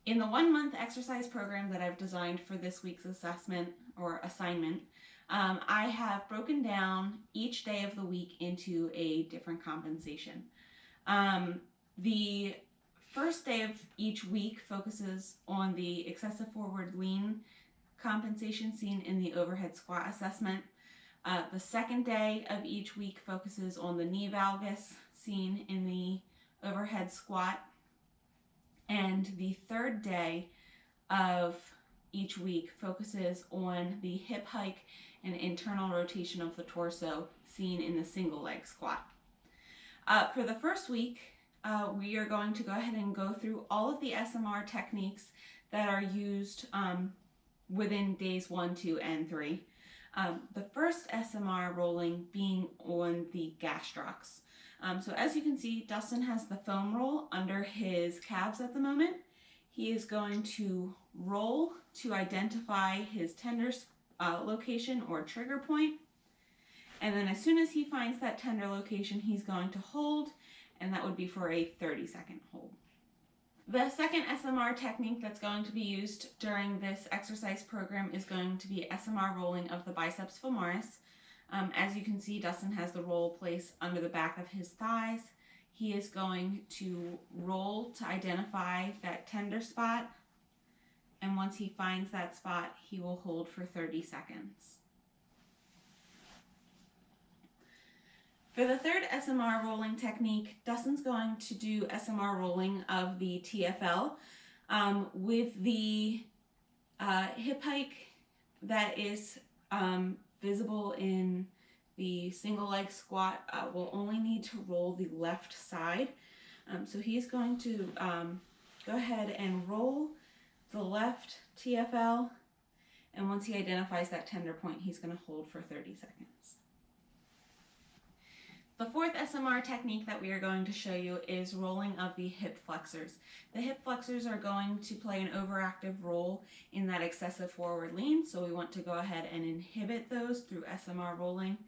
In the 1 month exercise program that I've designed for this week's assessment or assignment, I have broken down each day of the week into a different compensation. The first day of each week focuses on the excessive forward lean compensation seen in the overhead squat assessment. The second day of each week focuses on the knee valgus seen in the overhead squat. And the third day of each week focuses on the hip hike and internal rotation of the torso seen in the single leg squat. For the first week, we are going to go ahead and go through all of the SMR techniques that are used within days 1, 2, and 3. The first SMR rolling being on the gastrocs. So as you can see, Dustin has the foam roll under his calves at the moment. He is going to roll to identify his tender location or trigger point. And then as soon as he finds that tender location, he's going to hold, and that would be for a 30-second hold. The second SMR technique that's going to be used during this exercise program is going to be SMR rolling of the biceps femoris. As you can see, Dustin has the roll placed under the back of his thighs. He is going to roll to identify that tender spot, and once he finds that spot, he will hold for 30 seconds. For the third SMR rolling technique, Dustin's going to do SMR rolling of the TFL with the hip hike that is visible in the single leg squat. Will only need to roll the left side. So he's going to go ahead and roll the left TFL, and once he identifies that tender point, he's going to hold for 30 seconds. The fourth SMR technique that we are going to show you is rolling of the hip flexors. The hip flexors are going to play an overactive role in that excessive forward lean, so we want to go ahead and inhibit those through SMR rolling.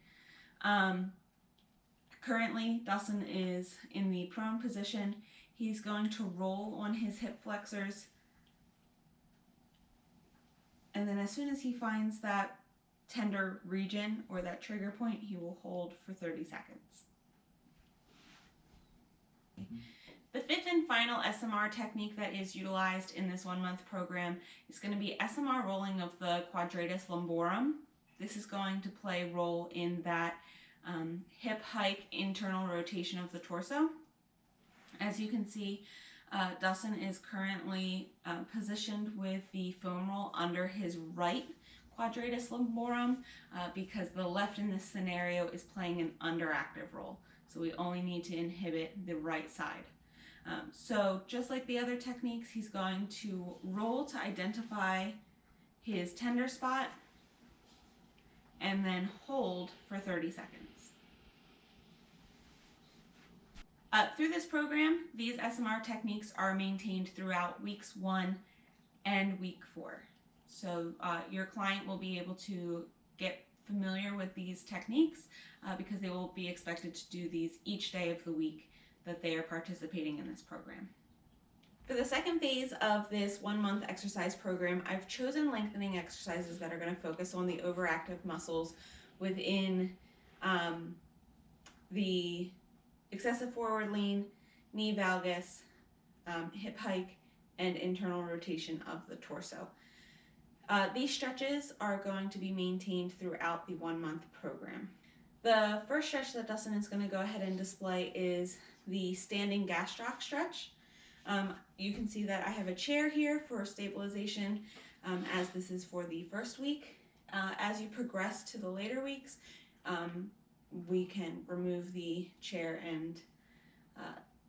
Currently, Dustin is in the prone position. He's going to roll on his hip flexors, and then as soon as he finds that tender region or that trigger point, he will hold for 30 seconds. The fifth and final SMR technique that is utilized in this 1-month program is going to be SMR rolling of the quadratus lumborum. This is going to play a role in that hip hike internal rotation of the torso. As you can see, Dustin is currently positioned with the foam roll under his right quadratus lumborum because the left in this scenario is playing an underactive role. So we only need to inhibit the right side. So just like the other techniques, he's going to roll to identify his tender spot and then hold for 30 seconds. Through this program, these SMR techniques are maintained throughout weeks 1 and week 4. So your client will be able to get familiar with these techniques because they will be expected to do these each day of the week that they are participating in this program. For the second phase of this 1-month exercise program, I've chosen lengthening exercises that are going to focus on the overactive muscles within the excessive forward lean, knee valgus, hip hike, and internal rotation of the torso. These stretches are going to be maintained throughout the 1-month program. The first stretch that Dustin is going to go ahead and display is the standing gastroc stretch. You can see that I have a chair here for stabilization as this is for the first week. As you progress to the later weeks, we can remove the chair and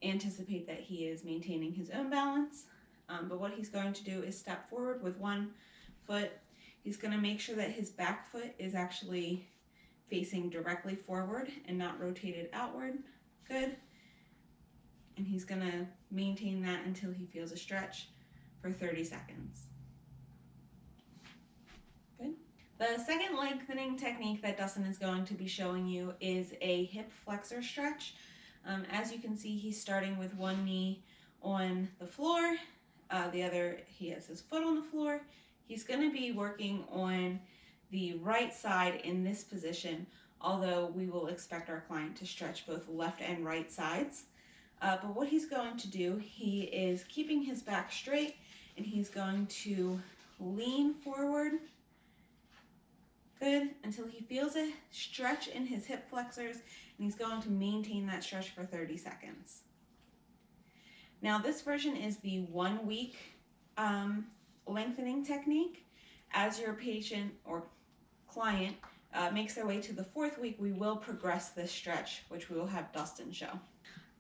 anticipate that he is maintaining his own balance. But what he's going to do is step forward with one foot. He's going to make sure that his back foot is actually facing directly forward and not rotated outward. Good. And he's going to maintain that until he feels a stretch for 30 seconds. Good. The second lengthening technique that Dustin is going to be showing you is a hip flexor stretch. As you can see, he's starting with one knee on the floor, he has his foot on the floor. He's going to be working on the right side in this position, although we will expect our client to stretch both left and right sides. But what he's going to do, he is keeping his back straight, and he's going to lean forward, good, until he feels a stretch in his hip flexors, and he's going to maintain that stretch for 30 seconds. Now this version is the 1 week lengthening technique. As your patient or client makes their way to the 4th week, we will progress this stretch, which we will have Dustin show.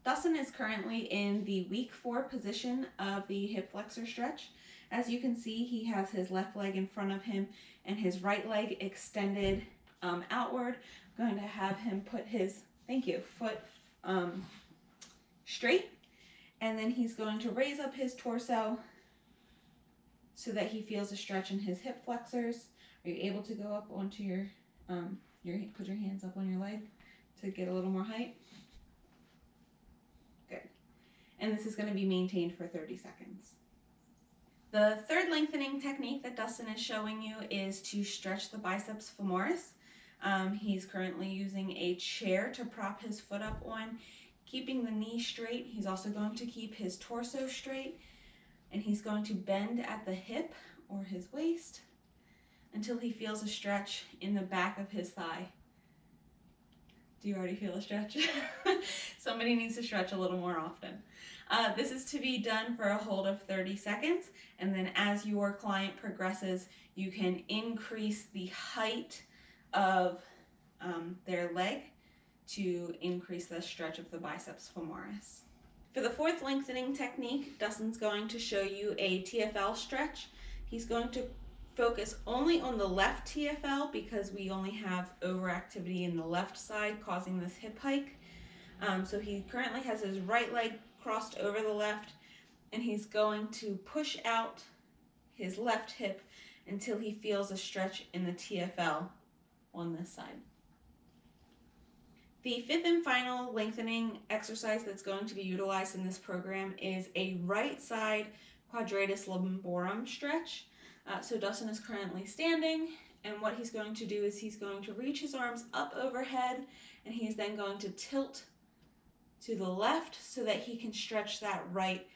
Dustin is currently in the week 4 position of the hip flexor stretch. As you can see, he has his left leg in front of him and his right leg extended outward. I'm going to have him put his, foot straight, and then he's going to raise up his torso so that he feels a stretch in his hip flexors. Are you able to go up onto put your hands up on your leg to get a little more height? Good. And this is going to be maintained for 30 seconds. The third lengthening technique that Dustin is showing you is to stretch the biceps femoris. He's currently using a chair to prop his foot up on, keeping the knee straight. He's also going to keep his torso straight, and he's going to bend at the hip or his waist until he feels a stretch in the back of his thigh. Do you already feel a stretch? Somebody needs to stretch a little more often. This is to be done for a hold of 30 seconds, and then as your client progresses, you can increase the height of their leg to increase the stretch of the biceps femoris. For the 4th lengthening technique, Dustin's going to show you a TFL stretch. He's going to focus only on the left TFL because we only have overactivity in the left side causing this hip hike. So he currently has his right leg crossed over the left, and he's going to push out his left hip until he feels a stretch in the TFL on this side. The 5th and final lengthening exercise that's going to be utilized in this program is a right side quadratus lumborum stretch. So Dustin is currently standing, and what he's going to do is he's going to reach his arms up overhead, and he's then going to tilt to the left so that he can stretch that right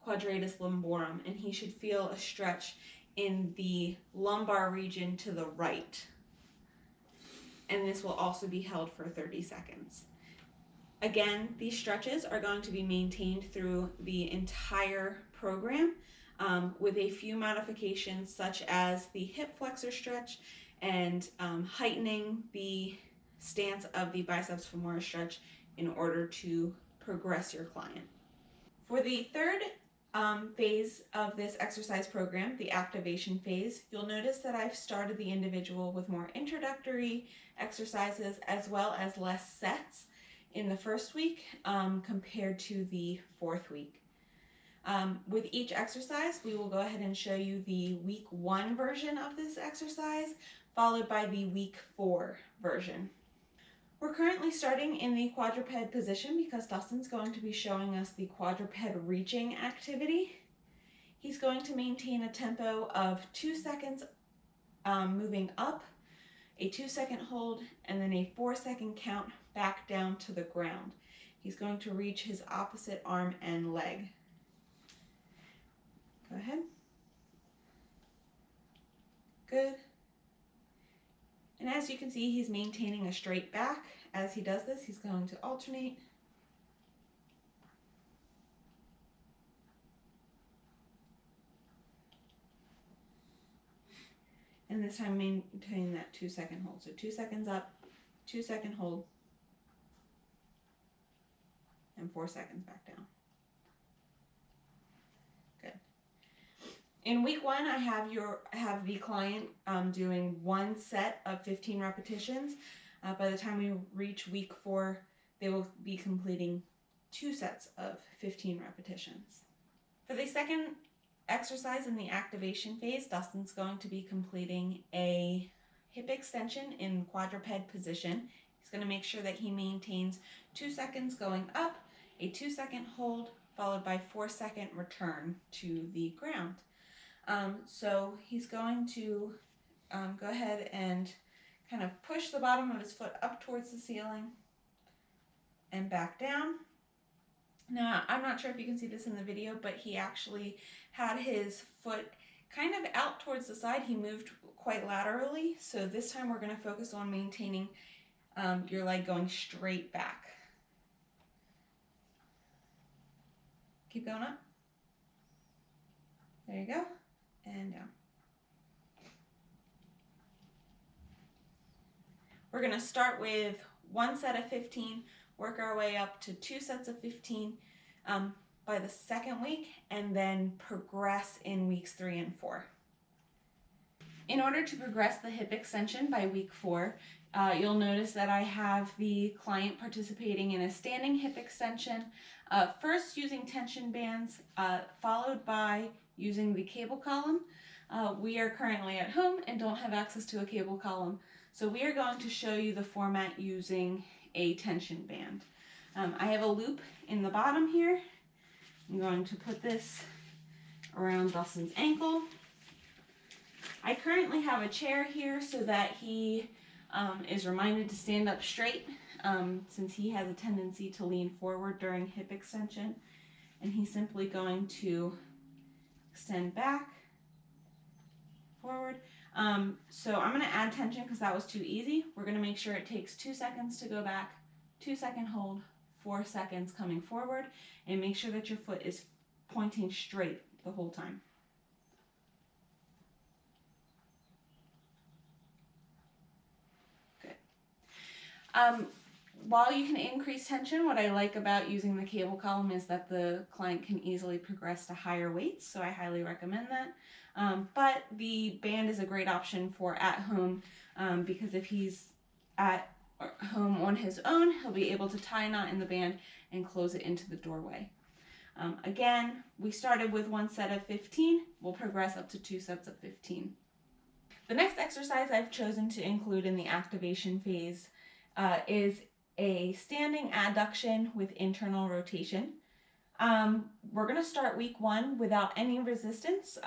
quadratus lumborum, and he should feel a stretch in the lumbar region to the right. And this will also be held for 30 seconds. Again, these stretches are going to be maintained through the entire program with a few modifications such as the hip flexor stretch and heightening the stance of the biceps femoris stretch in order to progress your client. For the 3rd phase of this exercise program, the activation phase, you'll notice that I've started the individual with more introductory exercises as well as less sets in the 1st week compared to the 4th week. With each exercise, we will go ahead and show you the week 1 version of this exercise, followed by the week 4 version. We're currently starting in the quadruped position because Dustin's going to be showing us the quadruped reaching activity. He's going to maintain a tempo of 2 seconds moving up, a 2-second hold, and then a 4-second count back down to the ground. He's going to reach his opposite arm and leg. Go ahead. Good. And as you can see, he's maintaining a straight back. As he does this, he's going to alternate. And this time maintaining that 2-second hold. So 2 seconds up, 2-second hold, and 4 seconds back down. Good. In week 1, I have the client doing 1 set of 15 repetitions. By the time we reach week 4, they will be completing 2 sets of 15 repetitions. For the 2nd exercise in the activation phase, Dustin's going to be completing a hip extension in quadruped position. He's going to make sure that he maintains 2 seconds going up, a 2-second hold, followed by 4-second return to the ground. So he's going to go ahead and kind of push the bottom of his foot up towards the ceiling and back down. Now, I'm not sure if you can see this in the video, but he actually had his foot kind of out towards the side. He moved quite laterally. So this time we're going to focus on maintaining your leg going straight back. Keep going up. There you go. And down. We're going to start with 1 set of 15, work our way up to 2 sets of 15 by the second week, and then progress in weeks 3 and 4. In order to progress the hip extension by week 4, you'll notice that I have the client participating in a standing hip extension, first using tension bands, followed by using the cable column. We are currently at home and don't have access to a cable column, so we are going to show you the format using a tension band. I have a loop in the bottom here. I'm going to put this around Dustin's ankle. I currently have a chair here so that he is reminded to stand up straight, since he has a tendency to lean forward during hip extension. And he's simply going to extend back, forward. So I'm going to add tension because that was too easy. We're going to make sure it takes 2 seconds to go back, 2-second hold, 4 seconds coming forward, and make sure that your foot is pointing straight the whole time. Good. While you can increase tension, what I like about using the cable column is that the client can easily progress to higher weights, so I highly recommend that. But the band is a great option for at home, because if he's at home on his own, he'll be able to tie a knot in the band and close it into the doorway. Again, we started with 1 set of 15. We'll progress up to 2 sets of 15. The next exercise I've chosen to include in the activation phase is a standing adduction with internal rotation. We're going to start week 1 without any resistance.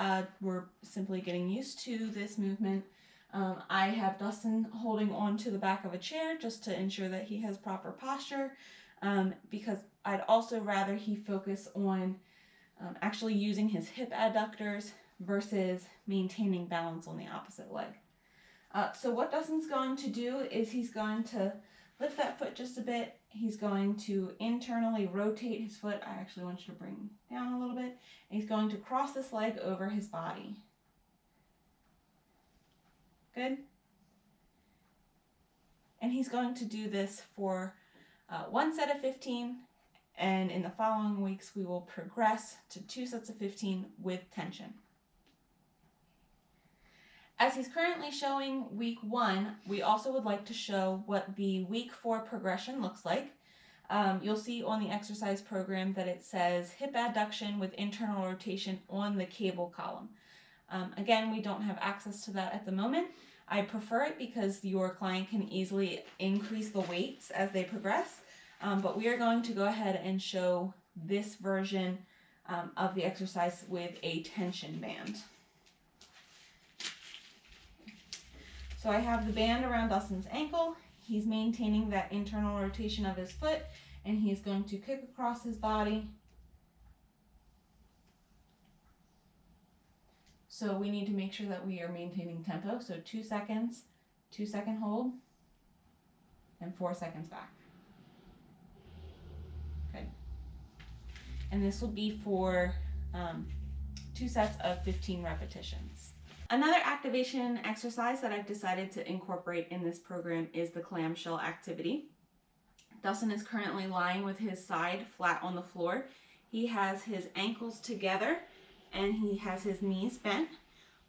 We're simply getting used to this movement. I have Dustin holding on to the back of a chair just to ensure that he has proper posture, because I'd also rather he focus on actually using his hip adductors versus maintaining balance on the opposite leg. So what Dustin's going to do is he's going to lift that foot just a bit. He's going to internally rotate his foot. I actually want you to bring down a little bit. And he's going to cross this leg over his body. Good. And he's going to do this for 1 set of 15, and in the following weeks we will progress to 2 sets of 15 with tension. As he's currently showing week 1, we also would like to show what the week 4 progression looks like. You'll see on the exercise program that it says hip adduction with internal rotation on the cable column. Again, we don't have access to that at the moment. I prefer it because your client can easily increase the weights as they progress, but we are going to go ahead and show this version of the exercise with a tension band. So I have the band around Dustin's ankle. He's maintaining that internal rotation of his foot, and he's going to kick across his body. So we need to make sure that we are maintaining tempo. So 2 seconds, 2-second hold, and 4 seconds back. Okay. And this will be for 2 sets of 15 repetitions. Another activation exercise that I've decided to incorporate in this program is the clamshell activity. Dustin is currently lying with his side flat on the floor. He has his ankles together and he has his knees bent.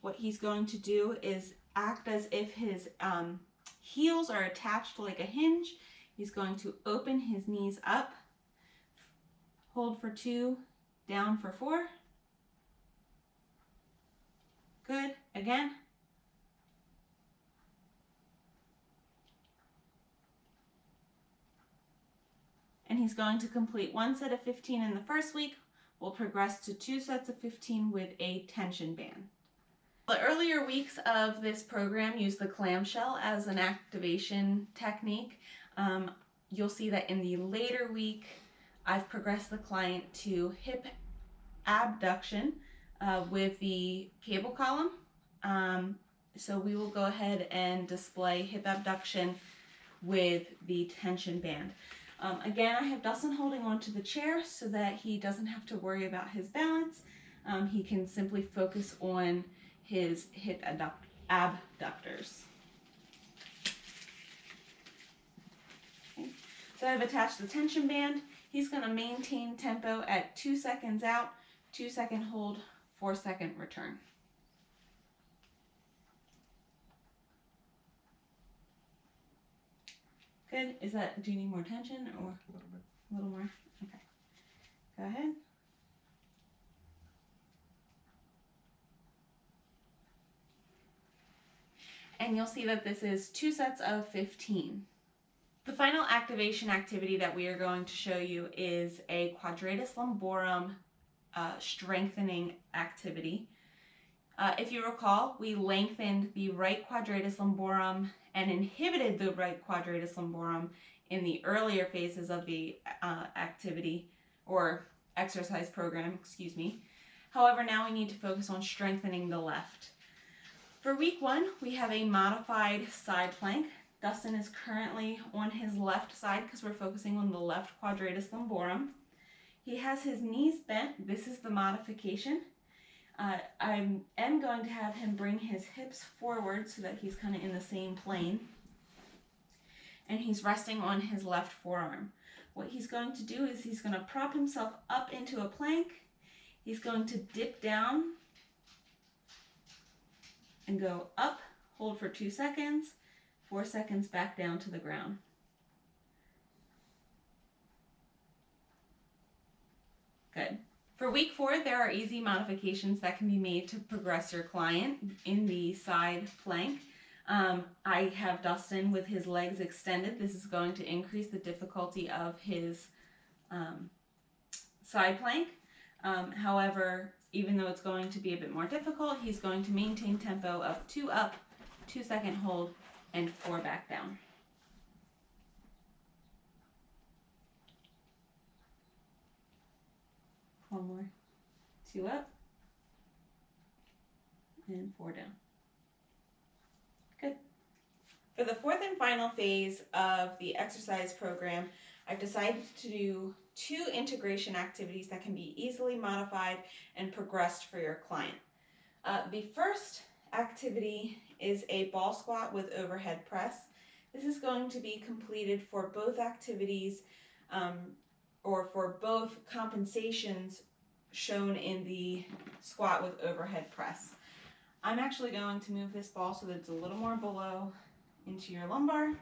What he's going to do is act as if his heels are attached like a hinge. He's going to open his knees up, hold for 2, down for 4. Good. Again. And he's going to complete 1 set of 15 in the first week, we'll progress to 2 sets of 15 with a tension band. The earlier weeks of this program use the clamshell as an activation technique. You'll see that in the later week, I've progressed the client to hip abduction with the cable column. So we will go ahead and display hip abduction with the tension band. Again, I have Dustin holding onto the chair so that he doesn't have to worry about his balance. He can simply focus on his hip abductors. Okay. So I've attached the tension band. He's going to maintain tempo at 2 seconds out, 2 second hold, 4 second return. Good. Do you need more tension or? A little bit. A little more? Okay. Go ahead. And you'll see that this is 2 sets of 15. The final activation activity that we are going to show you is a quadratus lumborum strengthening activity. If you recall, we lengthened the right quadratus lumborum and inhibited the right quadratus lumborum in the earlier phases of the activity or exercise program, excuse me. However, now we need to focus on strengthening the left. For week 1, we have a modified side plank. Dustin is currently on his left side because we're focusing on the left quadratus lumborum. He has his knees bent. This is the modification. I am going to have him bring his hips forward so that he's kind of in the same plane. And he's resting on his left forearm. What he's going to do is he's going to prop himself up into a plank. He's going to dip down and go up, hold for 2 seconds, 4 seconds back down to the ground. Good. For week 4, there are easy modifications that can be made to progress your client in the side plank. I have Dustin with his legs extended. This is going to increase the difficulty of his side plank. However, even though it's going to be a bit more difficult, he's going to maintain tempo of 2 up, 2 second hold, and 4 back down. One more. 2 up and 4 down. Good. For the 4th and final phase of the exercise program, I've decided to do 2 integration activities that can be easily modified and progressed for your client. The first activity is a ball squat with overhead press. This is going to be completed for both activities or for both compensations shown in the squat with overhead press. I'm actually going to move this ball so that it's a little more below into your lumbar.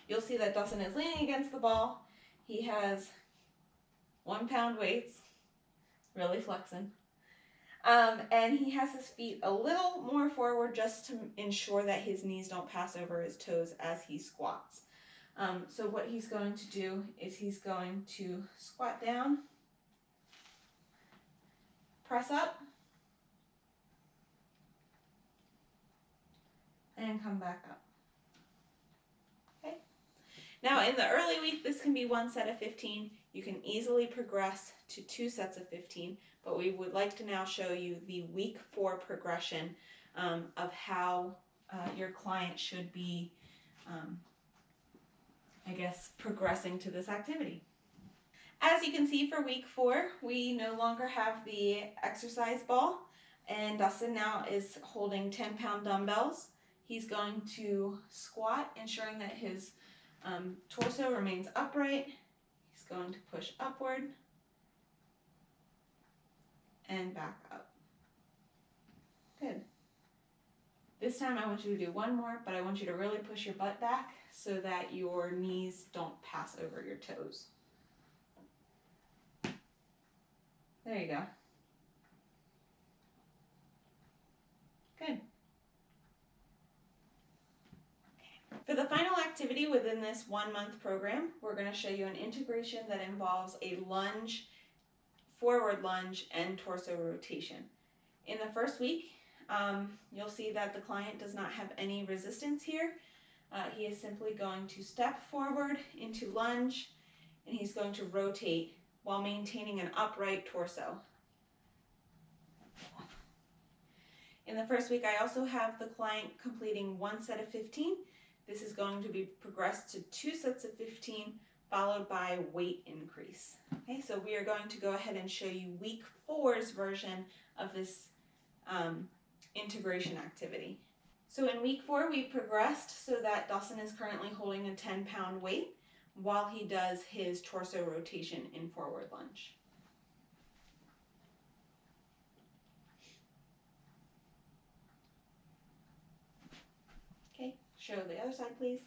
You'll see that Dustin is leaning against the ball. He has 1 pound weights, really flexing. And he has his feet a little more forward just to ensure that his knees don't pass over his toes as he squats. So what he's going to do is he's going to squat down, press up, and come back up. Okay. Now in the early week, this can be 1 set of 15. You can easily progress to 2 sets of 15, but we would like to now show you the week 4 progression of how your client should be progressing to this activity. As you can see, for week 4, we no longer have the exercise ball, and Dustin now is holding 10-pound dumbbells. He's going to squat, ensuring that his torso remains upright. He's going to push upward and back up. Good. This time I want you to do 1 more, but I want you to really push your butt back so that your knees don't pass over your toes. There you go. Good. For the final activity within this 1-month program, we're going to show you an integration that involves a lunge forward lunge, and torso rotation. In the first week, you'll see that the client does not have any resistance here. He is simply going to step forward into lunge, and he's going to rotate while maintaining an upright torso. In the first week, I also have the client completing 1 set of 15. This is going to be progressed to 2 sets of 15, followed by weight increase. Okay, so we are going to go ahead and show you week 4's version of this integration activity. So in week 4, we progressed so that Dustin is currently holding a 10-pound weight while he does his torso rotation in forward lunge. Okay, show the other side, please.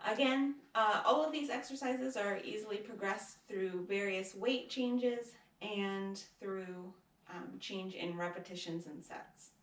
Again, all of these exercises are easily progressed through various weight changes and through change in repetitions and sets.